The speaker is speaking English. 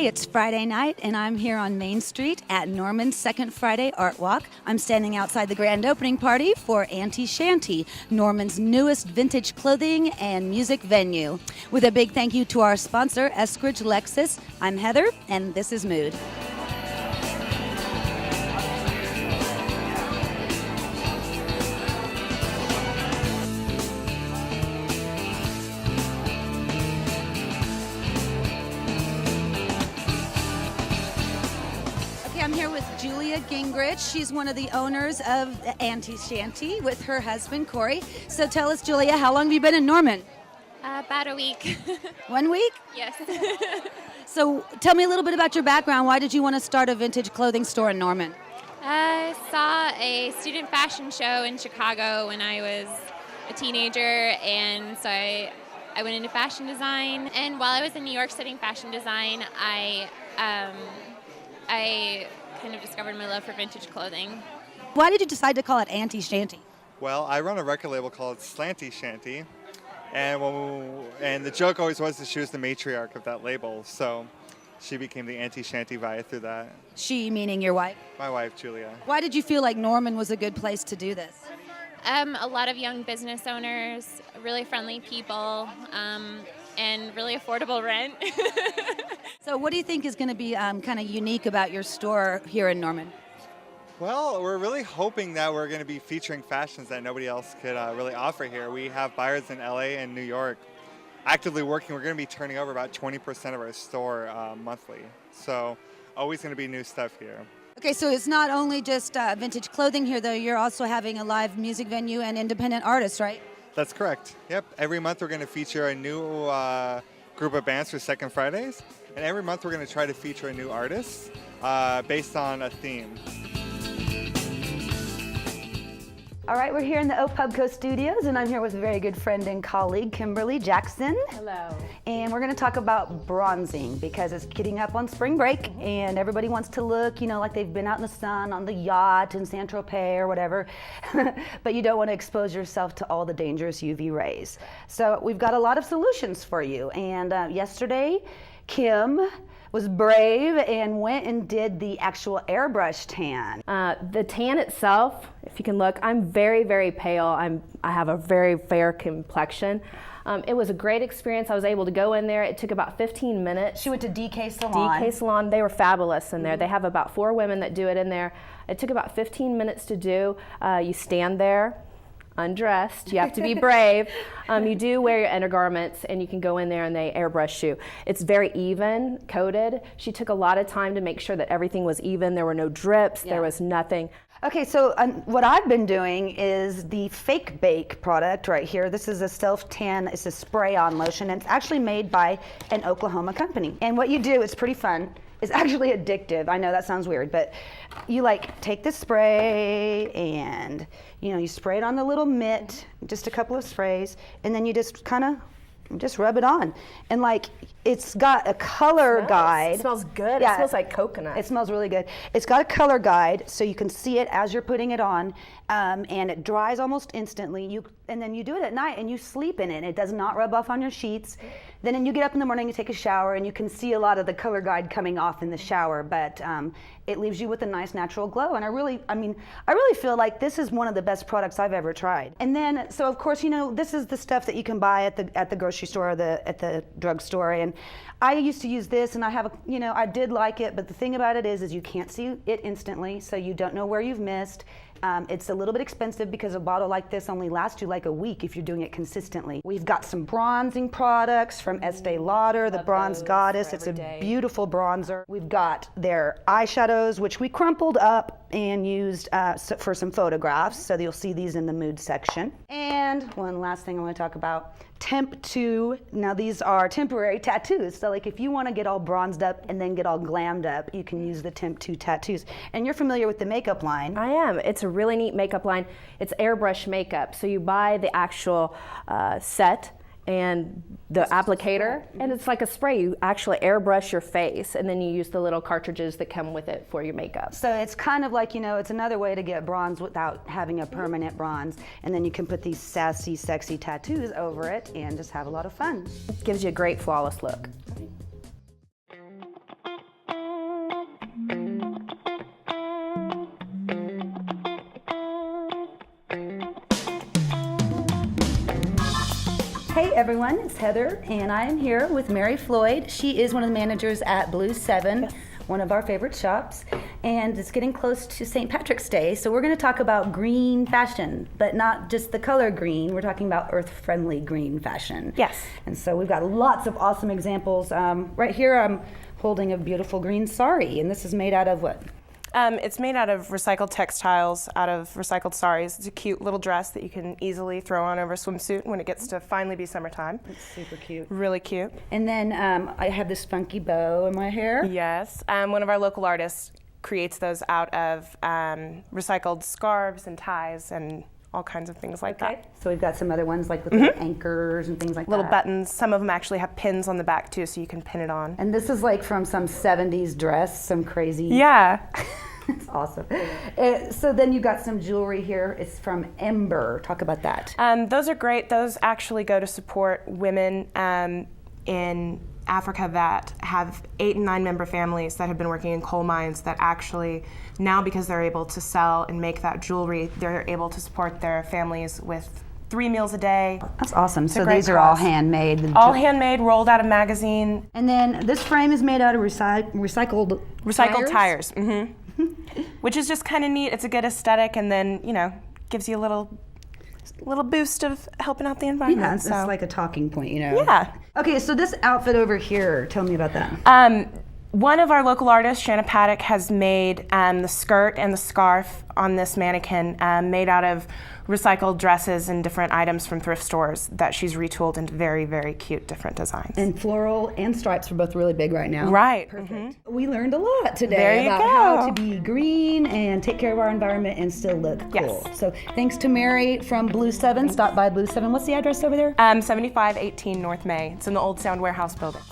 It's Friday night, and I'm here on Main Street at Norman's Second Friday Art Walk. I'm standing outside the grand opening party for Auntie Shanty, Norman's newest vintage clothing and music venue. With a big thank you to our sponsor, Eskridge Lexus. I'm Heather, and this is Mood. I'm here with Julia Gingrich. She's one of the owners of Auntie Shanty with her husband, Corey. So tell us, Julia, how long have you been in Norman? About a week. 1 week? Yes. So tell me a little bit about your background. Why did you want to start a vintage clothing store in Norman? I saw a student fashion show in Chicago when I was a teenager, and so I went into fashion design. And while I was in New York studying fashion design, I kind of discovered my love for vintage clothing. Why did you decide to call it Auntie Shanty? Well, I run a record label called Slanty Shanty, and the joke always was that she was the matriarch of that label, so she became the Auntie Shanty via through that. She meaning your wife? My wife, Julia. Why did you feel like Norman was a good place to do this? A lot of young business owners, really friendly people, and really affordable rent. So what do you think is going to be kind of unique about your store here in Norman? Well, we're really hoping that we're going to be featuring fashions that nobody else could really offer here. We have buyers in LA and New York actively working. We're going to be turning over about 20% of our store monthly. So always going to be new stuff here. Okay, so it's not only just vintage clothing here, though. You're also having a live music venue and independent artists, right? That's correct. Yep. Every month we're going to feature a new group of bands for Second Fridays. And every month we're going to try to feature a new artist based on a theme. All right, we're here in the OPubco studios, and I'm here with a very good friend and colleague, Kimberly Jackson. Hello. And we're going to talk about bronzing because it's getting up on spring break, and everybody wants to look, like they've been out in the sun on the yacht in Saint-Tropez or whatever, but you don't want to expose yourself to all the dangerous UV rays. So we've got a lot of solutions for you, and yesterday, Kim was brave and went and did the actual airbrush tan. The tan itself, if you can look, I'm very, very pale. I have a very fair complexion. It was a great experience. I was able to go in there. It took about 15 minutes. She went to DK Salon. DK Salon, they were fabulous in there. They have about 4 women that do it in there. It took about 15 minutes to do. You stand there, undressed. You have to be brave. You do wear your undergarments, and you can go in there and they airbrush you. It's very even, coated. She took a lot of time to make sure that everything was even. There were no drips. Yeah. There was nothing. Okay, so what I've been doing is the Fake Bake product right here. This is a self-tan, it's a spray-on lotion, and it's actually made by an Oklahoma company. And what you do, it's pretty fun. It's actually addictive. I know that sounds weird, but you take this spray and you spray it on the little mitt, just a couple of sprays, and then you just kind of rub it on. And it's got a color guide. It smells good. Yeah, it smells like coconut. It smells really good. It's got a color guide so you can see it as you're putting it on, and it dries almost instantly. And then you do it at night and you sleep in it. It does not rub off on your sheets. Then you get up in the morning, you take a shower, and you can see a lot of the color guide coming off in the shower, but it leaves you with a nice natural glow. And I really feel like this is one of the best products I've ever tried. And then, so of course, this is the stuff that you can buy at the grocery store or at the drugstore. And I used to use this, and I did like it, but the thing about it is you can't see it instantly, so you don't know where you've missed. It's a little bit expensive because a bottle like this only lasts you a week if you're doing it consistently. We've got some bronzing products from Estee Lauder, the Bronze Goddess. It's a beautiful bronzer. We've got their eyeshadows, which we crumpled up and used for some photographs, so you'll see these in the mood section. And one last thing I want to talk about, Temp 2. Now these are temporary tattoos, so if you want to get all bronzed up and then get all glammed up, you can use the Temp 2 tattoos. And you're familiar with the makeup line. I am. It's a really neat makeup line. It's airbrush makeup, so you buy the actual set and the applicator, and it's like a spray. You actually airbrush your face, and then you use the little cartridges that come with it for your makeup. So it's kind of it's another way to get bronze without having a permanent bronze, and then you can put these sassy, sexy tattoos over it and just have a lot of fun. It gives you a great flawless look. everyone, it's Heather, and I am here with Mary Floyd. She is one of the managers at Blue 7, one of our favorite shops, and it's getting close to St. Patrick's Day, so we're going to talk about green fashion, but not just the color green. We're talking about earth-friendly green fashion. Yes. And so we've got lots of awesome examples. Right here, I'm holding a beautiful green sari, and this is made out of what? It's made out of recycled textiles, out of recycled saris. It's a cute little dress that you can easily throw on over a swimsuit when it gets to finally be summertime. It's super cute. Really cute. And then I have this funky bow in my hair. Yes. One of our local artists creates those out of recycled scarves and ties and all kinds of things like that. So we've got some other ones like with little anchors and things like Little that. buttons. Some of them actually have pins on the back too, so you can pin it on. And this is like from some 70s dress, some crazy. Yeah. It's awesome. So then you've got some jewelry here. It's from Ember. Talk about that. Those are great. Those actually go to support women in Africa that have 8 and 9 member families that have been working in coal mines that actually now, because they're able to sell and make that jewelry, they're able to support their families with 3 meals a day. That's awesome. So great these are all cause. handmade. All handmade, rolled out of magazine. And then this frame is made out of recycled Tires. Which is just kind of neat. It's a good aesthetic, and then, you know, gives you a little boost of helping out the environment. Yeah, it's like a talking point, you know. Yeah. Okay, so this outfit over here, tell me about that. One of our local artists, Shanna Paddock, has made the skirt and the scarf on this mannequin made out of recycled dresses and different items from thrift stores that she's retooled into very, very cute different designs. And floral and stripes are both really big right now. Right. Perfect. We learned a lot today There you about go. how to be green and take care of our environment and still look cool. Yes. So thanks to Mary from Blue 7. Stop by Blue 7. What's the address over there? 7518 North May. It's in the old Sound Warehouse building.